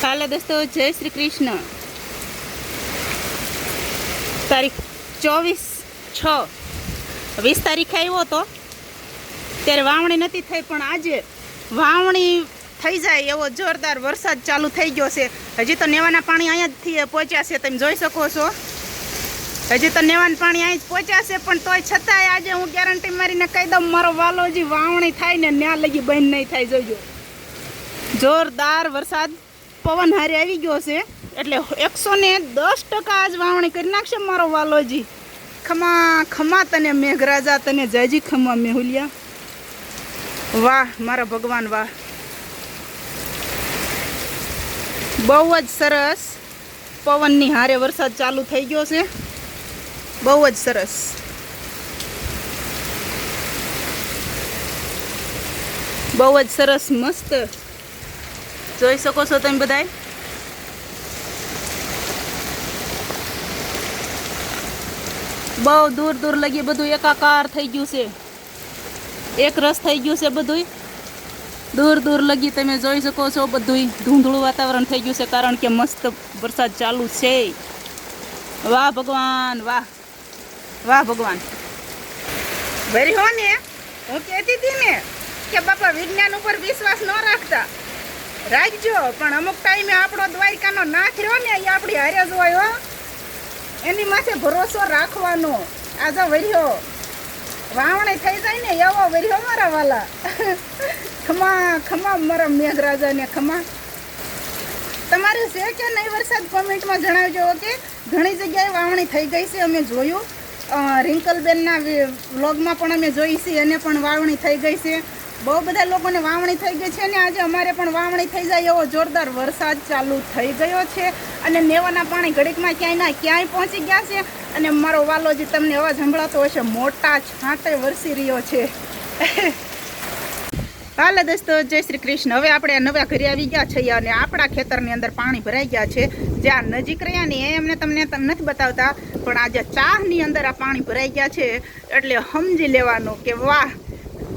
હાલો દોસ્તો, જય શ્રી કૃષ્ણ. તારીખ 24/6 તારીખે આવ્યો હતો ત્યારે વાવણી નથી થઈ, પણ આજે વાવણી થઈ જાય એવો જોરદાર વરસાદ ચાલુ થઈ ગયો છે. હજી તો નેવાના પાણી અહીંયાથી પહોંચ્યા છે, તમે જોઈ શકો છો. હજી તો નેવાના પાણી અહીં જ પહોંચ્યા છે, પણ તોય છતાંય આજે હું ગેરંટી મારીને કહી દઉં, મારો વાલો હજી વાવણી થાય ને ત્યાં લગી બંધ નહીં થાય. જોજો, જોરદાર વરસાદ પવન હારે આવી ગયો છે, એટલે 110% આજ વાવણી કરી નાખશે મારો વાલોજી. ખમા ખમા તને મેઘરાજા, તને જાજી ખમા મેહુલિયા. વાહ મારા ભગવાન, વાહ. બહુ જ સરસ પવનની હારે વરસાદ ચાલુ થઈ ગયો છે, બહુ જ સરસ. બહુ જ સરસ, મસ્ત જોઈ શકો છો તમે બધાય. બહુ દૂર દૂર લગી બધું એકાકાર થઈ ગયું છે, એક રસ થઈ ગયું છે બધું. દૂર દૂર લગી તમે જોઈ શકો છો, બધું ધૂંધળું વાતાવરણ થઈ ગયું છે, કારણ કે મસ્ત વરસાદ ચાલુ છે. વાહ ભગવાન, વાહ વાહ ભગવાન. ભરી હો ને, હું કહેતી હતી ને કે બાપા વિજ્ઞાન ઉપર વિશ્વાસ ન રાખતા, રાખજો, પણ અમુક ટાઈમે આપણો દ્વારકાનો નાથ રહ્યો ને એ આપણી હારે જ હોય હો, એની માથે ભરોસો રાખવાનો. આ જો વર્યો વાવણી થઈ જાય ને એવો વર્યો મારા વાલા. ખમા ખમા મારા મેઘરાજાને ખમા. તમારે છે કે નહીં વરસાદ કોમેન્ટમાં જણાવજો. ઓકે, ઘણી જગ્યાએ વાવણી થઈ ગઈ છે, અમે જોયું. રિંકલબેનના વ્લોગમાં પણ અમે જોઈ છે, એને પણ વાવણી થઈ ગઈ છે. બહુ બધા લોકોને વાવણી થઈ ગઈ છે ને આજે અમારે પણ વાવણી થઈ જાય એવો જોરદાર વરસાદ ચાલુ થઈ ગયો છે. અને નેવાના પાણી ઘડીકમાં ક્યાંય ના ક્યાંય પહોંચી ગયા છે. અને મારો વાલોજી તમને અવાજ સંભળાતો હશે, મોટા છાંટે વરસી રહ્યો છે. હાલો દોસ્તો, જય શ્રી કૃષ્ણ. હવે આપણે નવા ઘરે આવી ગયા છીએ અને આપણા ખેતરની અંદર પાણી ભરાઈ ગયા છે. જ્યાં નજીક રહ્યા ને એ અમને તમને નથી બતાવતા, પણ આજે ચાહની અંદર આ પાણી ભરાઈ ગયા છે, એટલે સમજી લેવાનું કે વાહ,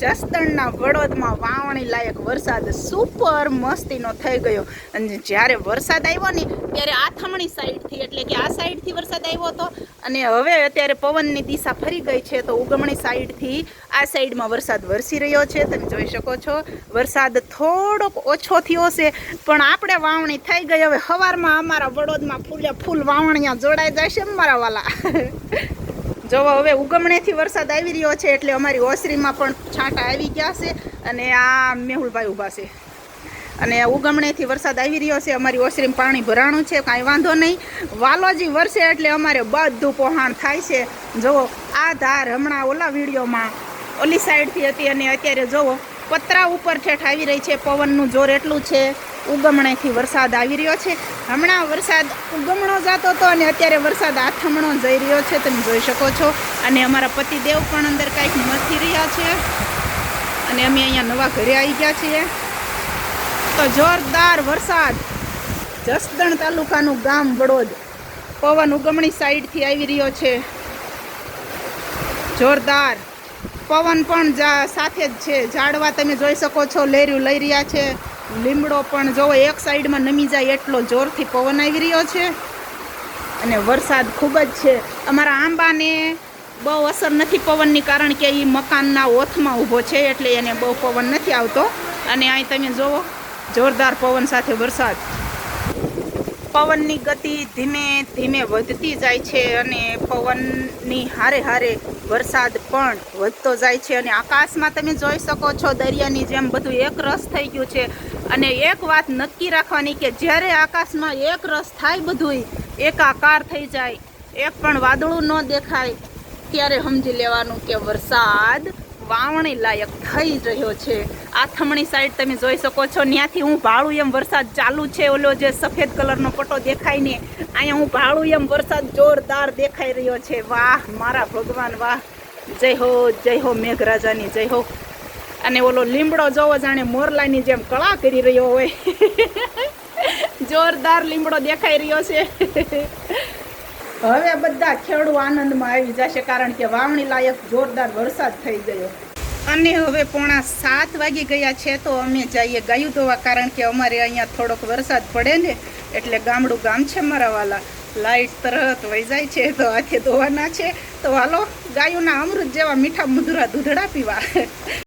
જસદણના વડોદમાં વાવણી લાયક વરસાદ સુપર મસ્તીનો થઈ ગયો. અને જ્યારે વરસાદ આવ્યો ને ત્યારે આથમણી સાઈડથી, એટલે કે આ સાઈડથી વરસાદ આવ્યો હતો, અને હવે અત્યારે પવનની દિશા ફરી ગઈ છે, તો ઉગમણી સાઈડથી આ સાઈડમાં વરસાદ વરસી રહ્યો છે. તમે જોઈ શકો છો, વરસાદ થોડોક ઓછો થયો છે, પણ આપણે વાવણી થઈ ગઈ. હવે સવારમાં અમારા વડોદમાં ફૂલે ફૂલ વાવણીયા જોડાઈ જશે મારા વાલા. જોવો, હવે ઉગમણેથી વરસાદ આવી રહ્યો છે, એટલે અમારી ઓસરીમાં પણ છાંટા આવી ગયા છે. અને આ મેહુલભાઈ ઊભા છે, અને ઉગમણેથી વરસાદ આવી રહ્યો છે. અમારી ઓસરીમાં પાણી ભરાણું છે, કાંઈ વાંધો નહીં. વાલોજી વરસે એટલે અમારે બધું પહોંચ થાય છે. જુઓ, આ ધાર હમણાં ઓલા વિડીયોમાં ઓલી સાઈડથી હતી, અને અત્યારે જુઓ પતરા ઉપર ઠેઠ આવી રહી છે. પવનનું જોર એટલું છે. ઉગમણેથી વરસાદ આવી રહ્યો છે. હમણાં વરસાદ ઉગમણો જતો હતો અને અત્યારે વરસાદ આથમણો જઈ રહ્યો છે, તમે જોઈ શકો છો. અને અમારા પતિદેવ પણ અંદર કાંઈક મથી રહ્યા છે, અને અમે અહીંયા નવા ઘરે આવી ગયા છીએ. તો જોરદાર વરસાદ, જસદણ તાલુકાનું ગામ વડોદ. પવન ઉગમણી સાઈડથી આવી રહ્યો છે, જોરદાર પવન પણ સાથે જ છે. ઝાડવા તમે જોઈ શકો છો, લહેર્યું લઈ રહ્યા છે. લીમડો પણ જોવો એક સાઈડમાં નમી જાય એટલો જોરથી પવન આવી રહ્યો છે, અને વરસાદ ખૂબ જ છે. અમારા આંબાને બહુ અસર નથી પવનની, કારણ કે એ મકાનના ઓથમાં ઊભો છે, એટલે એને બહુ પવન નથી આવતો. અને અહીં તમે જુઓ, જોરદાર પવન સાથે વરસાદ. પવનની ગતિ ધીમે ધીમે વધતી જાય છે, અને પવનની હારે હારે વરસાદ પણ વધતો જાય છે. અને આકાશમાં તમે જોઈ શકો છો, દરિયાની જેમ બધું એક રસ થઈ ગયું છે. અને એક વાત નક્કી રાખવાની કે જ્યારે આકાશમાં એક રસ થાય, બધું એકાકાર થઈ જાય, એક પણ વાદળું ન દેખાય, ત્યારે સમજી લેવાનું કે વરસાદ વાવણી લાયક થઈ રહ્યો છે. આથમણી સાઈડ તમે જોઈ શકો છો, ત્યાંથી હું ભાળું એમ વરસાદ ચાલુ છે. ઓલો જે સફેદ કલરનો પટ્ટો દેખાય ને, અહીંયા હું ભાળું એમ વરસાદ જોરદાર દેખાઈ રહ્યો છે. વાહ મારા ભગવાન, વાહ. જય હો મેઘરાજાની જય હો. અને ઓલો લીમડો જોવો, જાણે મોરલાની જેમ કળા કરી રહ્યો હોય. જોરદાર લીમડો દેખાઈ રહ્યો છે. હવે બધા ખેડૂ આનંદમાં આવી જશે, કારણ કે વાવણી લાયક જોરદાર વરસાદ થઈ ગયો. અને હવે 6:45 વાગી ગયા છે તો અમે જઈએ ગાયું ધોવા, કારણ કે અમારે અહીંયા થોડોક વરસાદ પડે ને એટલે ગામડું ગામ છે મારા વાલા, લાઈટ તરત વહી જાય છે તો હાથે ધોવાના છે. તો હાલો ગાયુંના અમૃત જેવા મીઠા મધુરા દૂધડા પીવા.